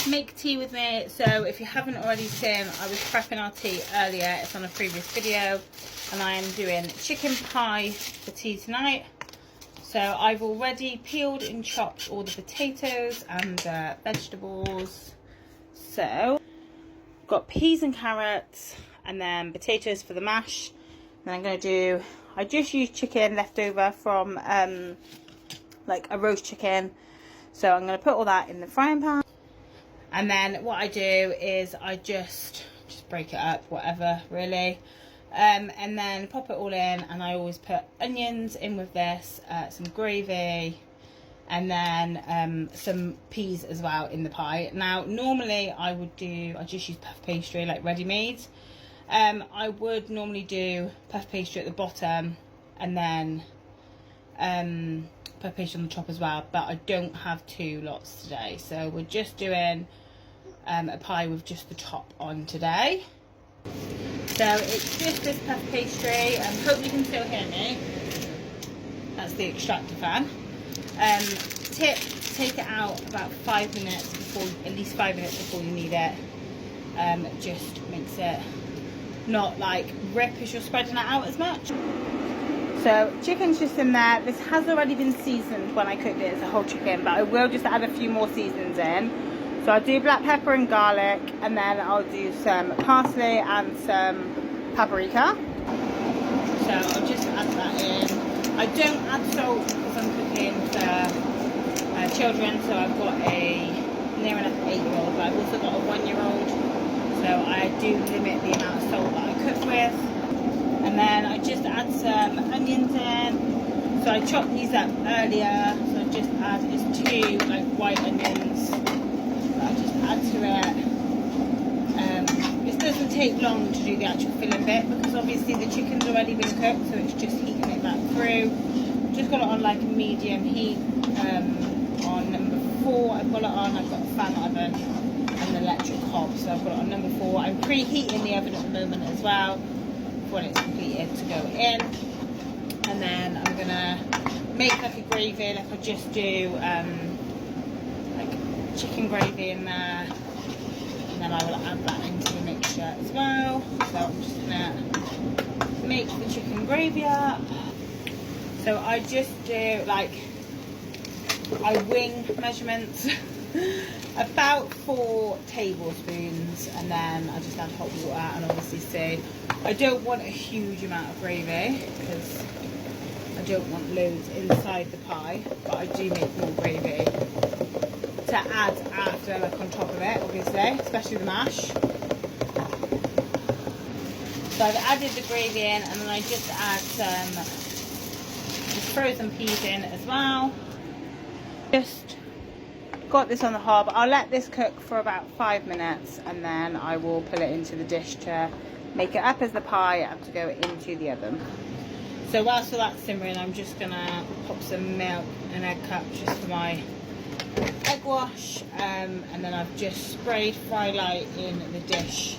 make tea with me. So if you haven't already seen, I was prepping our tea earlier. It's on a previous video, and I am doing chicken pie for tea tonight. So I've already peeled and chopped all the potatoes and the vegetables. So got peas and carrots, and then potatoes for the mash. Then I'm going to do, I just used chicken left over from like a roast chicken. So I'm going to put all that in the frying pan. And then what I do is I just break it up, whatever really. And then pop it all in, and I always put onions in with this, some gravy, and then some peas as well in the pie. Now normally I just use puff pastry, like ready-made. I would normally do puff pastry at the bottom, and then puff pastry on the top as well, but I don't have two lots today, so we're just doing a pie with just the top on today. So it's just this puff pastry. Hope you can still hear me. That's the extractor fan. Tip: take it out about 5 minutes before, at least 5 minutes before you need it. It just makes it not like rip as you're spreading it out as much. So chicken's just in there. This has already been seasoned when I cooked it as a whole chicken, but I will just add a few more seasonings in. So I'll do black pepper and garlic, and then I'll do some parsley and some paprika. So I'll just add that in. I don't add salt because I'm cooking for children. So I've got a near enough 8-year-old, but I've also got a 1-year-old. So I do limit the amount of salt that I cook with. And then I just add some onions in. So I chopped these up earlier. So I just add is 2 like white onions. I just add to it. This doesn't take long to do the actual filling bit, because obviously the chicken's already been cooked, so it's just heating it back through. Just got it on like a medium heat on number 4. I've got it on. I've got a fan oven and an electric hob, so I've got it on number 4. I'm preheating the oven at the moment as well when it's completed to go in. And then I'm gonna make like a gravy, like I just do chicken gravy in there, and then I will add that into the mixture as well. So I'm just gonna make the chicken gravy up. So I just do like, I wing measurements about 4 tablespoons, and then I just add hot water. And obviously say I don't want a huge amount of gravy because I don't want loads inside the pie, but I do make more gravy to add after, like on top of it, obviously, especially the mash. So I've added the gravy in, and then I just add some frozen peas in as well. Just got this on the hob. I'll let this cook for about 5 minutes, and then I will put it into the dish to make it up as the pie and to go into the oven. So whilst that's simmering, I'm just gonna pop some milk and egg cup just for my egg wash, and then I've just sprayed fry light in the dish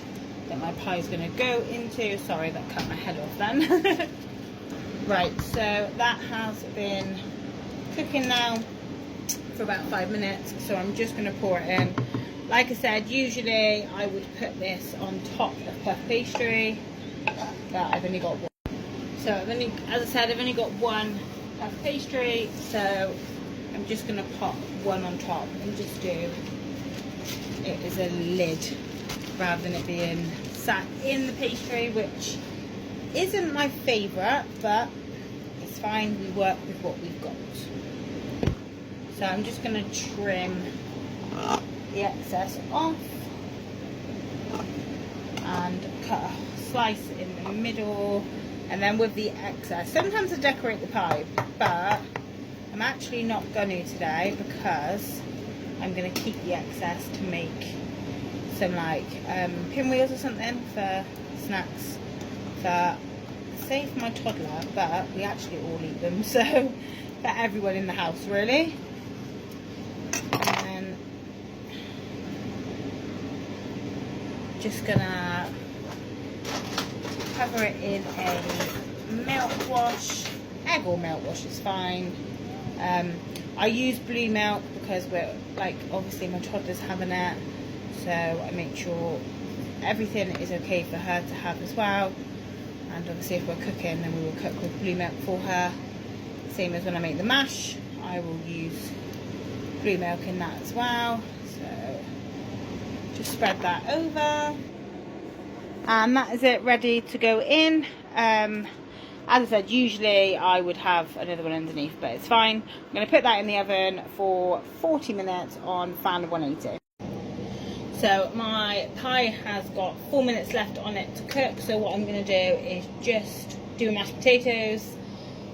that my pie is going to go into. Sorry, that cut my head off then. Right, so that has been cooking now for about 5 minutes, so I'm just going to pour it in. Like I said, usually I would put this on top of puff pastry, but I've only got one. So as I said, I've only got one puff pastry, so I'm just going to pop one on top and just do it as a lid rather than it being sat in the pastry, which isn't my favourite, but it's fine. We work with what we've got. So I'm just going to trim the excess off and cut a slice in the middle, and then with the excess, sometimes I decorate the pie, but I'm actually not going to today because I'm going to keep the excess to make some like pinwheels or something for snacks for save my toddler, but we actually all eat them, so for everyone in the house really. And then just gonna cover it in a milk wash. Egg or milk wash is fine. I use blue milk because we're like, obviously my toddler's having it, so I make sure everything is okay for her to have as well. And obviously if we're cooking, then we will cook with blue milk for her. Same as when I make the mash, I will use blue milk in that as well. So just spread that over, and that is it, ready to go in. As I said, usually I would have another one underneath, but it's fine. I'm going to put that in the oven for 40 minutes on fan 180. So my pie has got 4 minutes left on it to cook, so what I'm going to do is just do mashed potatoes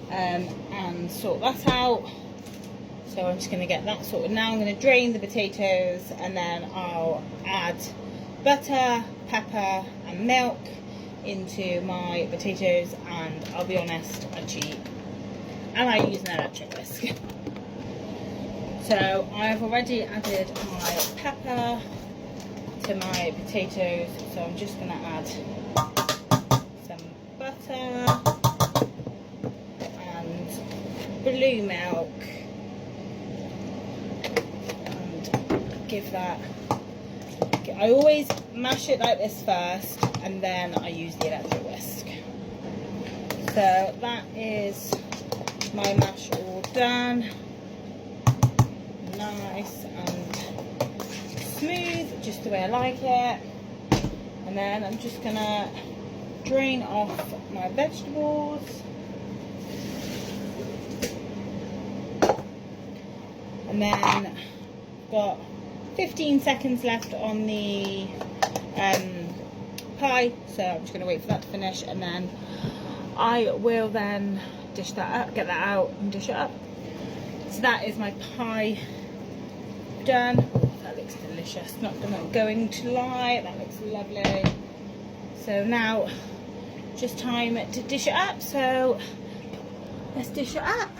and sort that out. So I'm just going to get that sorted now. I'm going to drain the potatoes, and then I'll add butter, pepper and milk into my potatoes, and I'll be honest, I use an electric whisk. So I've already added my pepper to my potatoes, so I'm just going to add some butter and blue milk and give that, I always mash it like this first and then I use the electric whisk. So that is my mash all done, nice and smooth, just the way I like it. And then I'm just gonna drain off my vegetables. And then got 15 seconds left on the pie, so I'm just gonna wait for that to finish, and then I will then dish that up, get that out and dish it up. So that is my pie done. Oh, that looks delicious, not going to lie, that looks lovely. So now just time to dish it up, so let's dish it up.